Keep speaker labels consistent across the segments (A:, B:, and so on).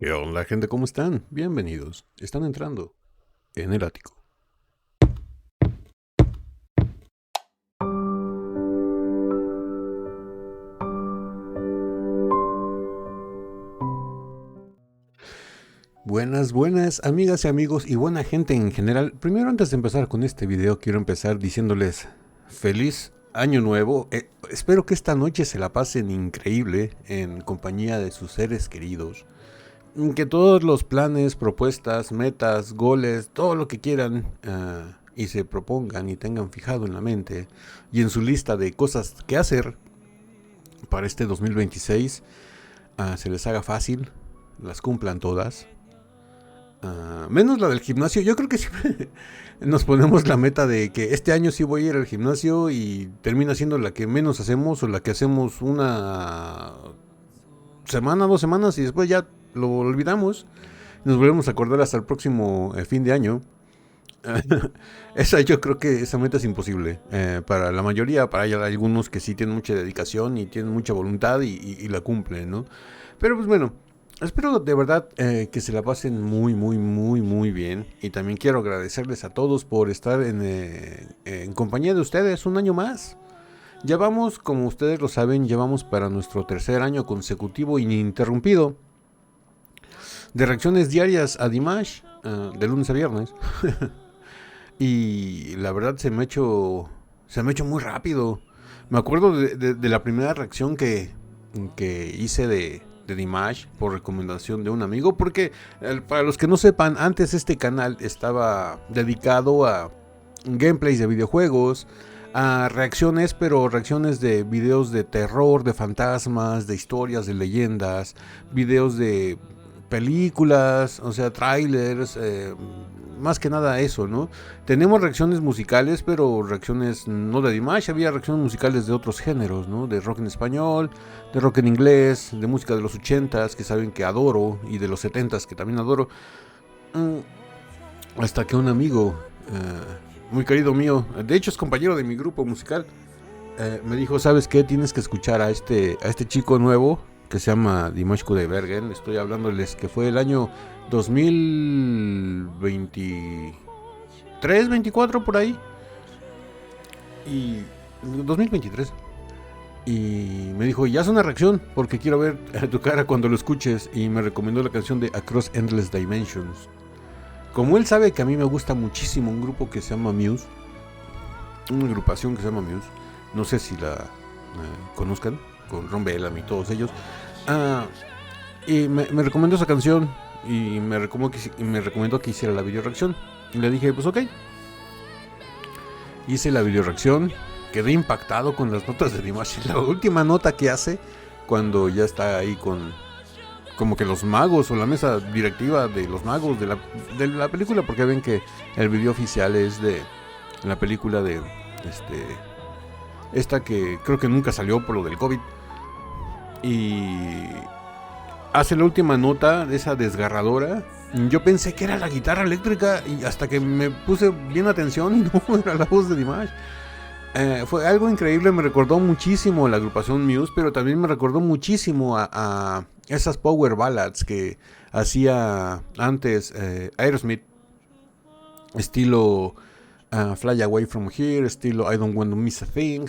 A: ¿Qué onda, gente? ¿Cómo están? Bienvenidos. Están entrando en el ático. Buenas, buenas, amigas y amigos y buena gente en general. Primero, antes de empezar con este video, quiero empezar diciéndoles feliz año nuevo. Espero que esta noche se la pasen increíble en compañía de sus seres queridos. Que todos los planes, propuestas, metas, goles, todo lo que quieran y se propongan y tengan fijado en la mente y en su lista de cosas que hacer para este 2026 se les haga fácil, las cumplan todas. Menos la del gimnasio. Yo creo que siempre nos ponemos la meta de que este año sí voy a ir al gimnasio y termina siendo la que menos hacemos o la que hacemos una semana, 2 semanas y después ya lo olvidamos. Nos volvemos a acordar hasta el próximo fin de año. Yo creo que esa meta es imposible. Para la mayoría, para algunos que sí tienen mucha dedicación y tienen mucha voluntad y la cumplen, ¿no? Pero pues bueno, espero de verdad que se la pasen muy, muy, muy, muy bien. Y también quiero agradecerles a todos por estar en compañía de ustedes un año más. Ya vamos, como ustedes lo saben, llevamos para nuestro tercer año consecutivo ininterrumpido de reacciones diarias a Dimash, de lunes a viernes. Y la verdad se me ha hecho muy rápido. Me acuerdo de la primera reacción que hice de Dimash por recomendación de un amigo. Porque para los que no sepan, antes este canal estaba dedicado a gameplays de videojuegos, a reacciones, pero reacciones de videos de terror, de fantasmas, de historias, de leyendas, videos de películas, o sea, trailers, más que nada eso, ¿no? Tenemos reacciones musicales, pero reacciones no de Dimash, había reacciones musicales de otros géneros, ¿no? De rock en español, de rock en inglés, de música de los 80s, que saben que adoro, y de los 70s, que también adoro. Hasta que un amigo, muy querido mío, de hecho es compañero de mi grupo musical, me dijo, ¿sabes qué? Tienes que escuchar a este chico nuevo que se llama Dimash Kudaibergen. Estoy hablándoles que fue el año 2023, 24 por ahí. Y 2023. Y me dijo, ya es una reacción porque quiero ver tu cara cuando lo escuches. Y me recomendó la canción de Across Endless Dimensions. Como él sabe que a mí me gusta muchísimo un grupo que se llama Muse, una agrupación que se llama Muse, no sé si la conozcan, con Ron Bellamy y todos ellos. Ah, y me recomendó esa canción y me recomendó que hiciera la video reacción. Y le dije, pues ok. Hice la video reacción, quedé impactado con las notas de Dimash. La última nota que hace, cuando ya está ahí con como que los magos o la mesa directiva de los magos de la película, porque ven que el video oficial es de la película de esta que creo que nunca salió por lo del COVID. Y hace la última nota de esa desgarradora. Yo pensé que era la guitarra eléctrica y hasta que me puse bien atención y no era la voz de Dimash. Fue algo increíble, me recordó muchísimo a la agrupación Muse, pero también me recordó muchísimo a esas power ballads que hacía antes Aerosmith, estilo Fly Away From Here, estilo I Don't Want to Miss a Thing,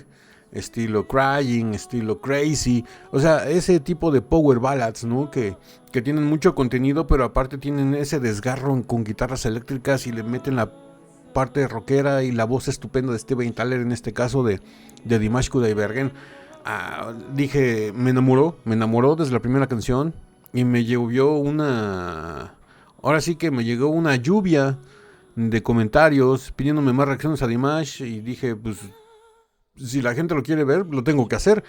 A: estilo Crying, estilo Crazy. O sea, ese tipo de power ballads, ¿no? Que tienen mucho contenido, pero aparte tienen ese desgarro con guitarras eléctricas y le meten la parte rockera y la voz estupenda de Steven Tyler, en este caso de Dimash Kudaibergen. Dije, me enamoró desde la primera canción y me llovió ahora sí que me llegó una lluvia de comentarios pidiéndome más reacciones a Dimash y dije, pues si la gente lo quiere ver, lo tengo que hacer.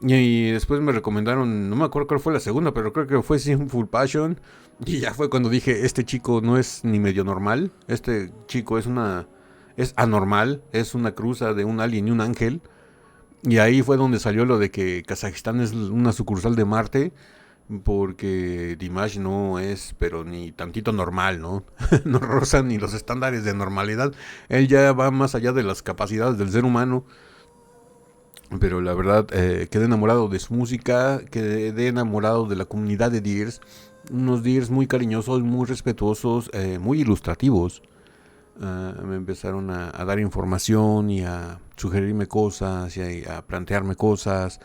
A: Y después me recomendaron, no me acuerdo cuál fue la segunda, pero creo que fue Full Passion. Y ya fue cuando dije, este chico no es ni medio normal. Este chico es anormal, es una cruza de un alien y un ángel. Y ahí fue donde salió lo de que Kazajistán es una sucursal de Marte. Porque Dimash no es, pero ni tantito normal, ¿no? No roza ni los estándares de normalidad. Él ya va más allá de las capacidades del ser humano. Pero la verdad, quedé enamorado de su música, quedé enamorado de la comunidad de Deers. unos dears muy cariñosos, muy respetuosos, muy ilustrativos. Me empezaron a dar información y a sugerirme cosas y a plantearme cosas.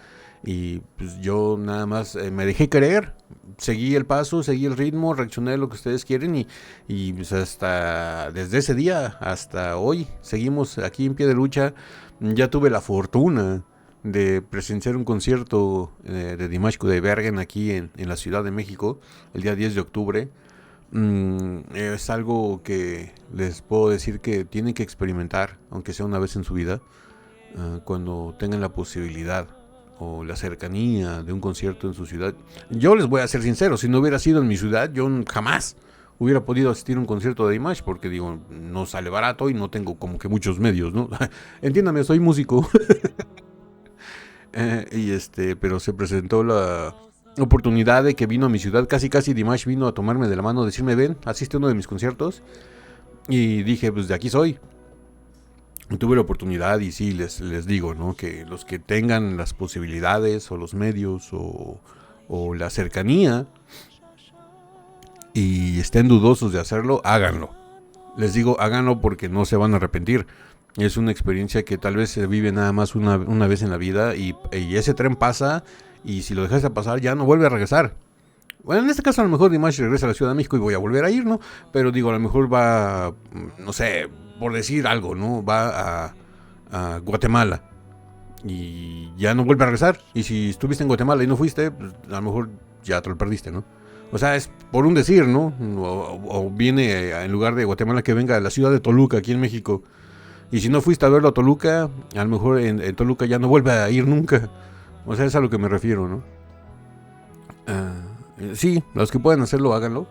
A: Y pues yo nada más me dejé creer, seguí el paso, seguí el ritmo, reaccioné a lo que ustedes quieren y pues hasta desde ese día hasta hoy seguimos aquí en pie de lucha. Ya tuve la fortuna de presenciar un concierto de Dimash Kudaibergen aquí en la Ciudad de México el día 10 de octubre. Es algo que les puedo decir que tienen que experimentar, aunque sea una vez en su vida, cuando tengan la posibilidad o la cercanía de un concierto en su ciudad. Yo les voy a ser sincero, si no hubiera sido en mi ciudad, yo jamás hubiera podido asistir a un concierto de Dimash, porque digo, no sale barato y no tengo como que muchos medios, ¿no? Entiéndame, soy músico. Pero se presentó la oportunidad de que vino a mi ciudad, casi Dimash vino a tomarme de la mano, decirme, ven, asiste a uno de mis conciertos, y dije, pues de aquí soy. Tuve la oportunidad y sí, les digo, ¿no? Que los que tengan las posibilidades o los medios o la cercanía y estén dudosos de hacerlo, háganlo. Les digo, háganlo porque no se van a arrepentir. Es una experiencia que tal vez se vive nada más una vez en la vida y ese tren pasa y si lo dejas de pasar ya no vuelve a regresar. Bueno, en este caso a lo mejor Dimash regresa a la Ciudad de México y voy a volver a ir, ¿no? Pero digo, a lo mejor va, no sé, por decir algo, ¿no? Va a Guatemala y ya no vuelve a regresar. Y si estuviste en Guatemala y no fuiste, pues a lo mejor ya te lo perdiste, ¿no? O sea, es por un decir, ¿no? O viene en lugar de Guatemala que venga a la ciudad de Toluca, aquí en México. Y si no fuiste a verlo a Toluca, a lo mejor en Toluca ya no vuelve a ir nunca. O sea, es a lo que me refiero, ¿no? Sí, los que puedan hacerlo, háganlo.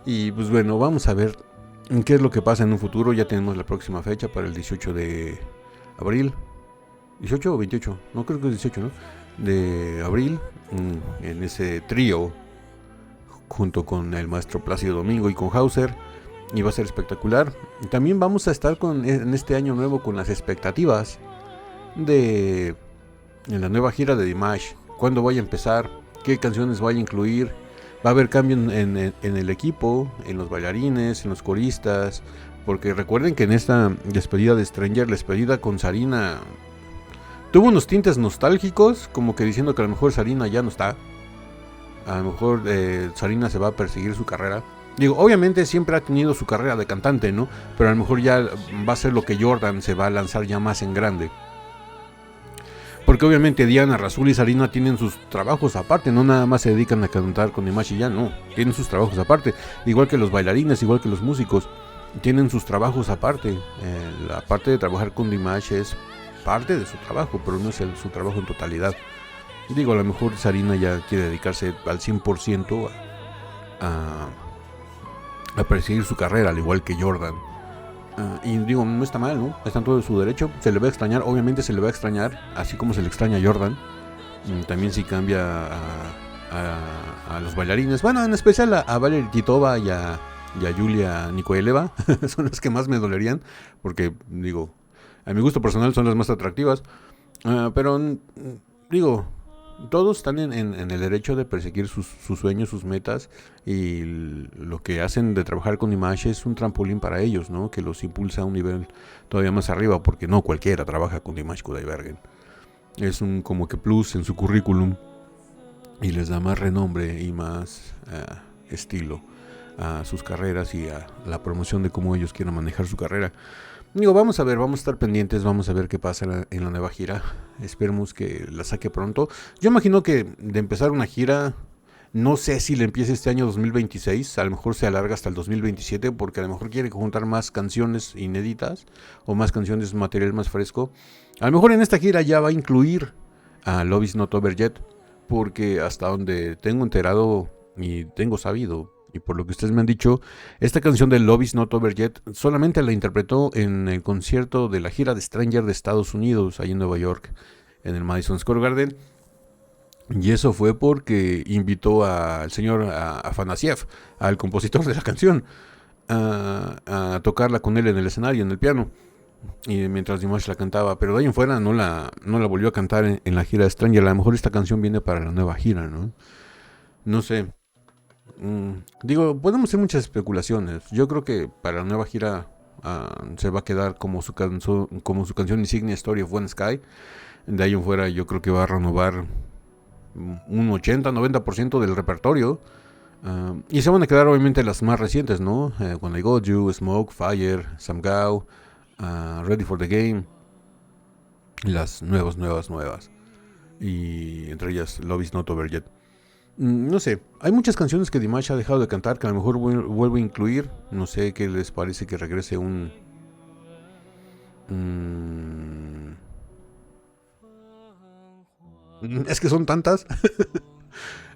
A: Y pues bueno, vamos a ver qué es lo que pasa en un futuro. Ya tenemos la próxima fecha para el 18 de abril. ¿18 o 28? No, creo que es 18, ¿no? De abril, en ese trío, junto con el maestro Plácido Domingo y con Hauser. Y va a ser espectacular. Y también vamos a estar en este año nuevo con las expectativas de la nueva gira de Dimash. ¿Cuándo vaya a empezar? ¿Qué canciones vaya a incluir? Va a haber cambio en el equipo, en los bailarines, en los coristas. Porque recuerden que en esta despedida de Stranger, la despedida con Sarina, tuvo unos tintes nostálgicos, como que diciendo que a lo mejor Sarina ya no está. A lo mejor Sarina se va a perseguir su carrera. Digo, obviamente siempre ha tenido su carrera de cantante, ¿no? Pero a lo mejor ya va a ser lo que Jordan se va a lanzar ya más en grande. Porque obviamente Diana, Razul y Sarina tienen sus trabajos aparte, no nada más se dedican a cantar con Dimash y ya, no. Tienen sus trabajos aparte. Igual que los bailarines, igual que los músicos, tienen sus trabajos aparte. La parte de trabajar con Dimash es parte de su trabajo, pero no es su trabajo en totalidad. Digo, a lo mejor Sarina ya quiere dedicarse al 100% a perseguir su carrera, al igual que Jordan. Y digo, no está mal, ¿no? Está en todo su derecho. Se le va a extrañar, obviamente se le va a extrañar, así como se le extraña a Jordan. También si cambia a los bailarines. Bueno, en especial a Valerie Titova y a Yulia Nikoeleva. Son las que más me dolerían. Porque, digo, a mi gusto personal son las más atractivas. Pero, digo, todos están en el derecho de perseguir sus sueños, sus metas, y lo que hacen de trabajar con Dimash es un trampolín para ellos, ¿no? Que los impulsa a un nivel todavía más arriba, porque no cualquiera trabaja con Dimash Kudaibergen. Es un como que plus en su currículum y les da más renombre y más estilo a sus carreras y a la promoción de cómo ellos quieran manejar su carrera. Digo, vamos a ver, vamos a estar pendientes, vamos a ver qué pasa en la nueva gira. Esperemos que la saque pronto. Yo imagino que de empezar una gira, no sé si le empiece este año 2026, a lo mejor se alarga hasta el 2027, porque a lo mejor quiere juntar más canciones inéditas o más canciones, material más fresco. A lo mejor en esta gira ya va a incluir a Love Is Not Over Yet, porque hasta donde tengo enterado y tengo sabido, y por lo que ustedes me han dicho, esta canción de Love Is Not Over Yet solamente la interpretó en el concierto de la gira de Stranger de Estados Unidos, ahí en Nueva York, en el Madison Square Garden. Y eso fue porque invitó al señor Afanasiev, al compositor de la canción, a tocarla con él en el escenario, en el piano. Y mientras Dimash la cantaba, pero de ahí en fuera no la volvió a cantar en la gira de Stranger. A lo mejor esta canción viene para la nueva gira, ¿no? No sé. Digo, podemos hacer muchas especulaciones. Yo creo que para la nueva gira se va a quedar como su canción insignia, Story of One Sky. De ahí en fuera yo creo que va a renovar un 80-90% del repertorio. Y se van a quedar obviamente las más recientes, ¿no? When I Got You, Smoke, Fire, Some Gao, Ready for the Game. Las nuevas. Y entre ellas Love Is Not Over Yet. No sé, hay muchas canciones que Dimash ha dejado de cantar que a lo mejor vuelvo a incluir. No sé qué les parece que regrese es que son tantas.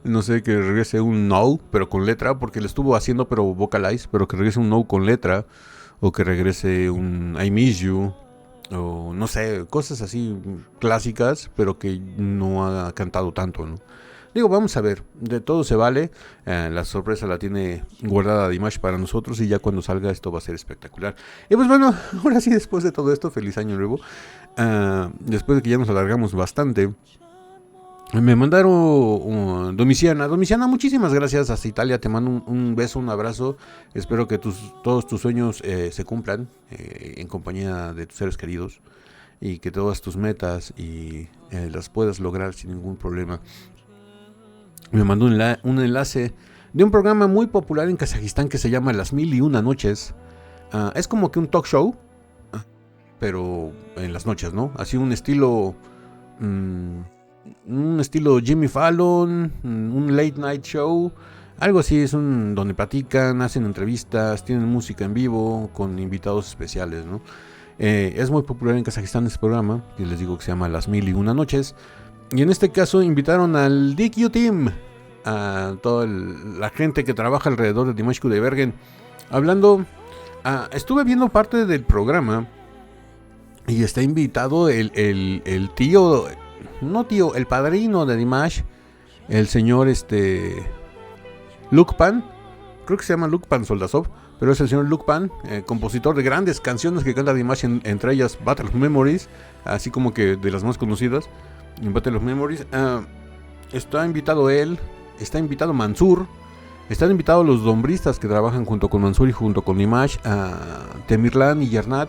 A: No sé, que regrese un No, pero con letra, porque lo estuvo haciendo pero vocalize, pero que regrese un No con letra, o que regrese un I Miss You, o no sé, cosas así clásicas, pero que no ha cantado tanto, ¿no? Digo, vamos a ver, de todo se vale. La sorpresa la tiene guardada Dimash para nosotros, y ya cuando salga esto va a ser espectacular. Y pues bueno, ahora sí, después de todo esto, feliz año nuevo. Después de que ya nos alargamos bastante, me mandaron Domiciana. Domiciana, muchísimas gracias. Hasta Italia, te mando un beso, un abrazo. Espero que todos tus sueños se cumplan en compañía de tus seres queridos, y que todas tus metas las puedas lograr sin ningún problema. Me mandó un enlace de un programa muy popular en Kazajistán que se llama Las Mil y Una Noches. Es como que un talk show, pero en las noches, ¿no? Así un estilo Jimmy Fallon, un late night show, algo así. Es donde platican, hacen entrevistas, tienen música en vivo con invitados especiales, ¿no? Es muy popular en Kazajistán este programa, que les digo que se llama Las Mil y Una Noches. Y en este caso invitaron al DQ Team, a toda la gente que trabaja alrededor de Dimash Kudaibergen, hablando. Estuve viendo parte del programa y está invitado el tío, no tío, el padrino de Dimash, el señor Lukpan, creo que se llama Lukpan Soldasov, pero es el señor Lukpan, compositor de grandes canciones que canta Dimash, entre ellas Battle of Memories, así como que de las más conocidas. En Battle of Memories está invitado él, está invitado Mansur, están invitados los dombristas que trabajan junto con Mansur y junto con Dimash, Temirlan y Yarnat.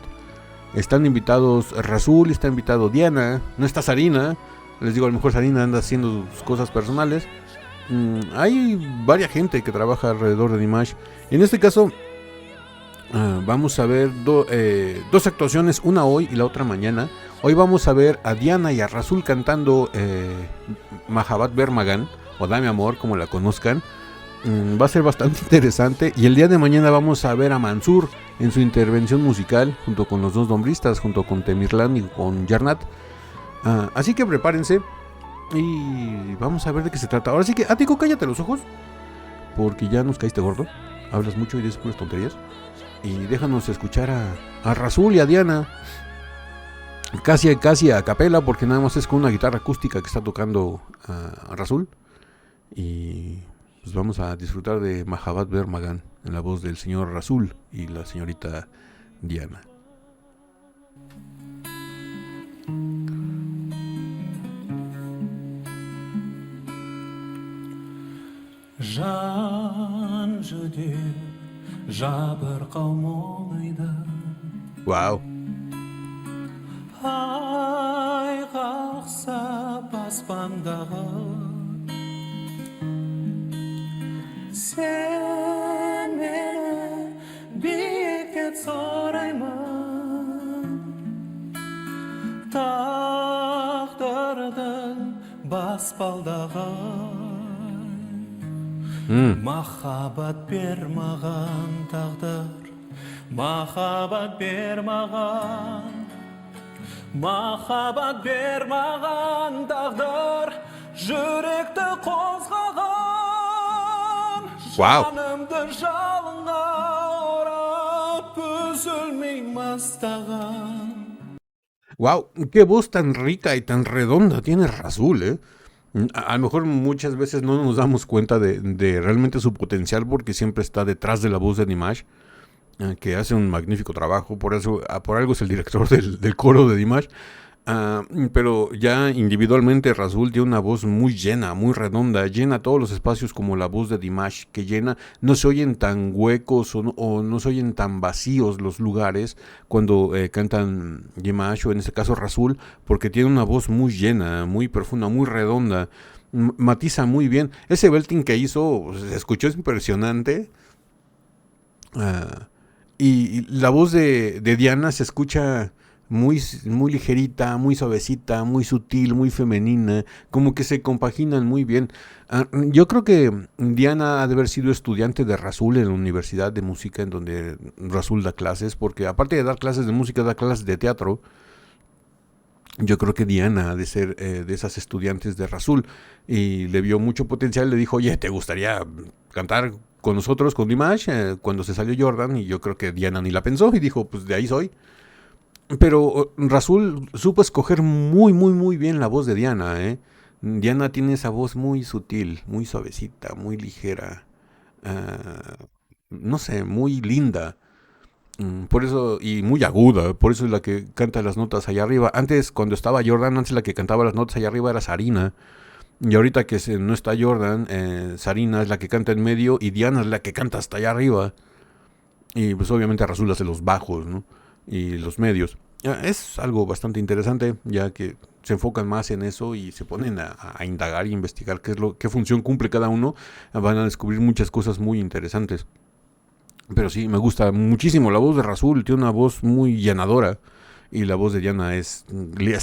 A: Están invitados Rasul, está invitado Diana, no está Sarina. Les digo, a lo mejor Sarina anda haciendo sus cosas personales. Hay varias gente que trabaja alrededor de Dimash. En este caso vamos a ver dos actuaciones, una hoy y la otra mañana. Hoy vamos a ver a Diana y a Rasul cantando Mahabat Bermagan, o Dame Amor, como la conozcan. Va a ser bastante interesante. Y el día de mañana vamos a ver a Mansur en su intervención musical, junto con los dos dombristas, junto con Temirlan y con Yarnat. Así que prepárense y vamos a ver de qué se trata. Ahora sí que, Ático, cállate los ojos, porque ya nos caíste gordo. Hablas mucho y dices puras tonterías. Y déjanos escuchar a Rasul y a Diana. Casi a capela, porque nada más es con una guitarra acústica que está tocando a Rasul. Y pues vamos a disfrutar de Mahabat Bermagan en la voz del señor Rasul y la señorita Diana. Wow.
B: Ай қақсап аспандағы сен мені биікке сораймын тағдырдың баспалдағын махаббат бер маған тағдыр махаббат бер маған махаббат бер маған тағдыр жүректі қозғаған жанымды жалынға орап үзілмей мастаған.
A: Wow, qué voz tan rica y tan redonda tiene Rasul, ¿eh? A lo mejor muchas veces no nos damos cuenta de realmente su potencial, porque siempre está detrás de la voz de Dimash, que hace un magnífico trabajo. Por algo es el director del coro de Dimash. Pero ya individualmente Rasul tiene una voz muy llena, muy redonda, llena todos los espacios como la voz de Dimash, que llena, no se oyen tan huecos o no se oyen tan vacíos los lugares cuando cantan Dimash o en este caso Rasul, porque tiene una voz muy llena, muy profunda, muy redonda, matiza muy bien. Ese belting que hizo, se escuchó impresionante. Y la voz de Diana se escucha muy ligerita, muy suavecita, muy sutil, muy femenina, como que se compaginan muy bien. Yo creo que Diana ha de haber sido estudiante de Rasul en la Universidad de Música, en donde Rasul da clases, porque aparte de dar clases de música, da clases de teatro. Yo creo que Diana ha de ser de esas estudiantes de Rasul y le vio mucho potencial, le dijo, oye, ¿te gustaría cantar con nosotros, con Dimash? Cuando se salió Jordan, y yo creo que Diana ni la pensó y dijo, pues de ahí soy. Pero Rasul supo escoger muy bien la voz de Diana, ¿eh? Diana tiene esa voz muy sutil, muy suavecita, muy ligera, no sé, muy linda. Por eso, y muy aguda, por eso es la que canta las notas allá arriba. Antes, cuando estaba Jordan, antes la que cantaba las notas allá arriba era Sarina. Y ahorita que no está Jordan, Sarina es la que canta en medio y Diana es la que canta hasta allá arriba. Y pues obviamente Rasul hace los bajos, ¿no? Y los medios. Es algo bastante interesante, ya que se enfocan más en eso y se ponen a indagar y investigar qué función cumple cada uno. Van a descubrir muchas cosas muy interesantes. Pero sí, me gusta muchísimo la voz de Rasul, tiene una voz muy llenadora. Y la voz de Diana es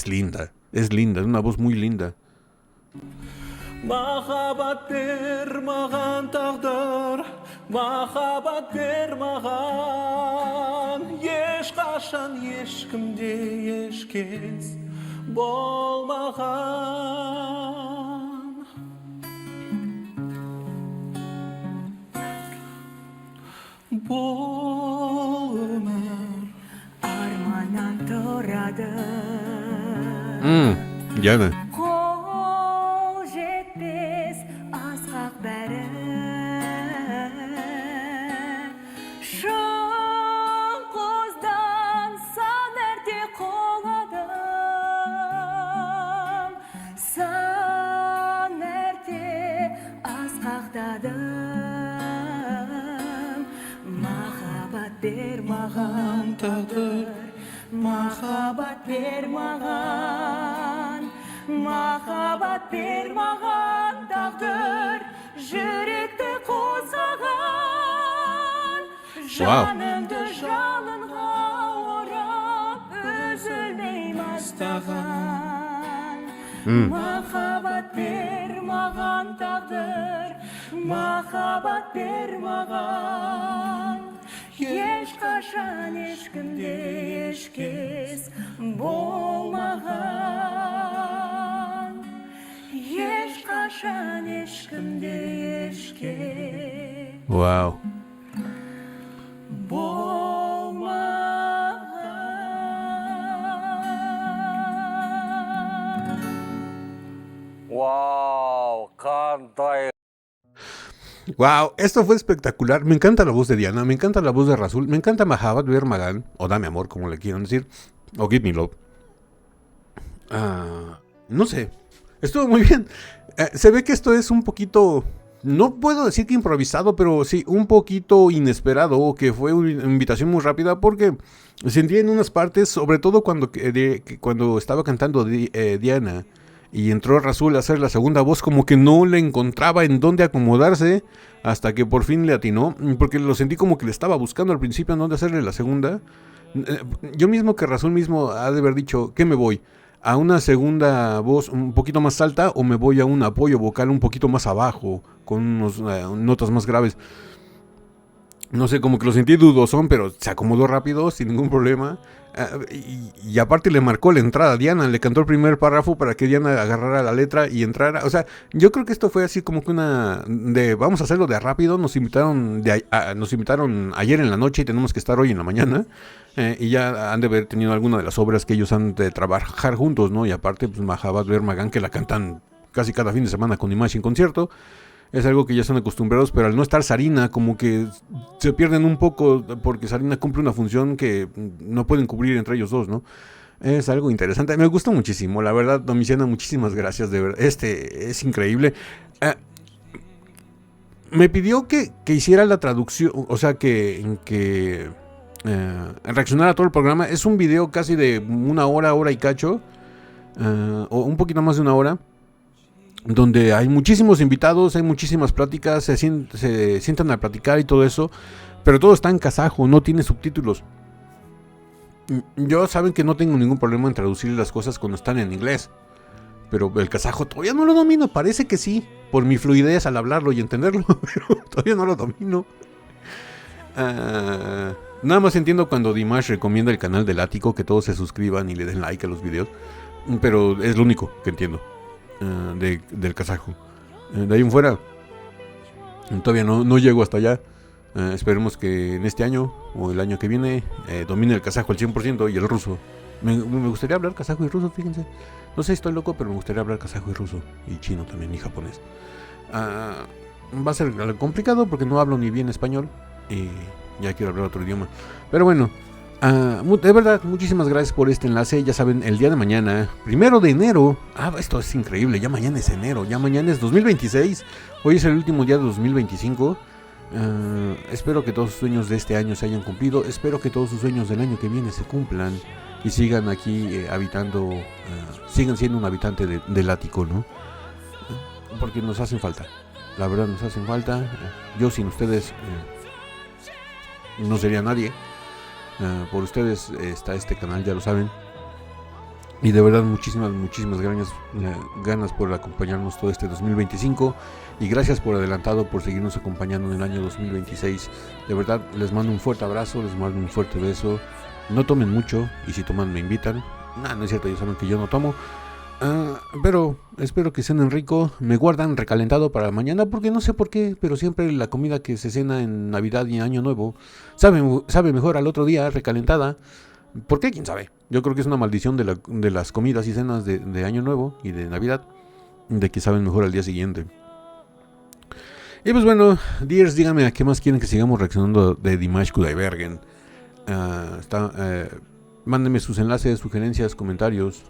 A: linda, es una voz muy linda.
B: Махаббат бермаған тағдыр, махаббат бермаған, ешқашан ешкімде ешкез болмаған. Бұл өмір
C: арманнан тұрады.
A: Diana.
C: Қол жетпес асқақ бәрі. Шың құздан сан мәрте құладым, сан мәрте асқақтадым. Махаббат бермаған тағдыр, махаббат бермаған, махаббат бермаған тағдыр, жүректі қозғаған, жанымды жалынға орап, үзілмей мастаған. Махаббат бермаған тағдыр, махаббат бермаған, ешқашан ешкімде ешкез болмаған. Ешқашан ешкімде ешкез
A: Wow.
C: болмаған.
D: ¡Wow! Canta.
A: Wow, esto fue espectacular. Me encanta la voz de Diana, me encanta la voz de Rasul, me encanta Mahabbat Bermagan, o Dame Amor, como le quieran decir, o Give Me Love. No sé, estuvo muy bien. Se ve que esto es un poquito, no puedo decir que improvisado, pero sí, un poquito inesperado, o que fue una invitación muy rápida, porque sentí en unas partes, sobre todo cuando estaba cantando Diana, y entró Rasul a hacer la segunda voz, como que no le encontraba en dónde acomodarse, hasta que por fin le atinó, porque lo sentí como que le estaba buscando al principio en dónde hacerle la segunda. Yo mismo que Rasul mismo ha de haber dicho, ¿qué me voy? ¿A una segunda voz un poquito más alta o me voy a un apoyo vocal un poquito más abajo, con unas notas más graves? No sé, como que lo sentí dudosón, pero se acomodó rápido, sin ningún problema. Y aparte le marcó la entrada a Diana, le cantó el primer párrafo para que Diana agarrara la letra y entrara. O sea, yo creo que esto fue así como que vamos a hacerlo de rápido. Nos invitaron ayer en la noche y tenemos que estar hoy en la mañana. Y ya han de haber tenido alguna de las obras que ellos han de trabajar juntos, ¿no? Y aparte, pues Mahabbat Bermagan, que la cantan casi cada fin de semana con Dimash en concierto. Es algo que ya están acostumbrados, pero al no estar Sarina, como que se pierden un poco, porque Sarina cumple una función que no pueden cubrir entre ellos dos, ¿no? Es algo interesante. Me gustó muchísimo, la verdad, Domiciana, muchísimas gracias, de verdad. Es increíble. Me pidió que hiciera la traducción, o sea, que reaccionara a todo el programa. Es un video casi de una hora y cacho, o un poquito más de una hora, donde hay muchísimos invitados, hay muchísimas pláticas, se sientan a platicar y todo eso, pero todo está en kazajo, no tiene subtítulos. Yo saben que no tengo ningún problema en traducir las cosas cuando están en inglés, pero el kazajo todavía no lo domino, parece que sí, por mi fluidez al hablarlo y entenderlo, pero todavía no lo domino. Nada más entiendo cuando Dimash recomienda el canal del Ático, que todos se suscriban y le den like a los videos, pero es lo único que entiendo del kazajo. De ahí en fuera, todavía no llego hasta allá. Esperemos que en este año o el año que viene domine el kazajo al 100% y el ruso. Me gustaría hablar kazajo y ruso, fíjense. No sé si estoy loco, pero me gustaría hablar kazajo y ruso. Y chino también, y japonés. Va a ser complicado porque no hablo ni bien español. Y ya quiero hablar otro idioma. Pero bueno, de verdad, muchísimas gracias por este enlace. Ya saben, el día de mañana, 1 de enero. Esto es increíble, ya mañana es enero. Ya mañana es 2026. Hoy es el último día de 2025. Espero que todos sus sueños de este año se hayan cumplido. Espero que todos sus sueños del año que viene se cumplan y sigan aquí habitando, sigan siendo un habitante del Ático, ¿no? Porque nos hacen falta, la verdad nos hacen falta. Yo sin ustedes no sería nadie. Por ustedes está este canal, ya lo saben. Y de verdad muchísimas ganas por acompañarnos todo este 2025. Y gracias por adelantado por seguirnos acompañando en el año 2026. De verdad les mando un fuerte abrazo, les mando un fuerte beso. No tomen mucho y si toman me invitan. No es cierto, ya saben que yo no tomo. Pero espero que cenen rico. Me guardan recalentado para mañana porque no sé por qué, pero siempre la comida que se cena en Navidad y Año Nuevo sabe mejor al otro día recalentada. ¿Por qué? ¿Quién sabe? Yo creo que es una maldición de las comidas y cenas de Año Nuevo y de Navidad, de que saben mejor al día siguiente. Y pues bueno, dears, díganme a qué más quieren que sigamos reaccionando de Dimash Kudaibergen. Mándenme sus enlaces, sugerencias, comentarios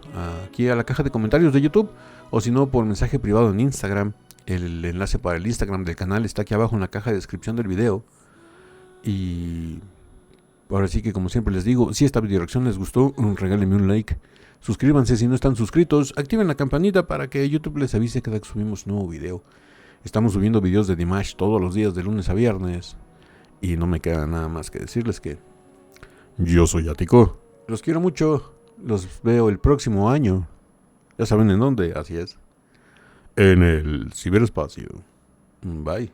A: aquí a la caja de comentarios de YouTube, o si no por mensaje privado en Instagram. El enlace para el Instagram del canal está aquí abajo en la caja de descripción del video. Y ahora sí que, como siempre les digo, si esta videoreacción les gustó, regálenme un like, suscríbanse si no están suscritos, activen la campanita para que YouTube les avise cada que subimos nuevo video. Estamos subiendo videos de Dimash todos los días de lunes a viernes y no me queda nada más que decirles que yo soy Ático. Los quiero mucho, los veo el próximo año. Ya saben en dónde, así es. En el ciberespacio. Bye.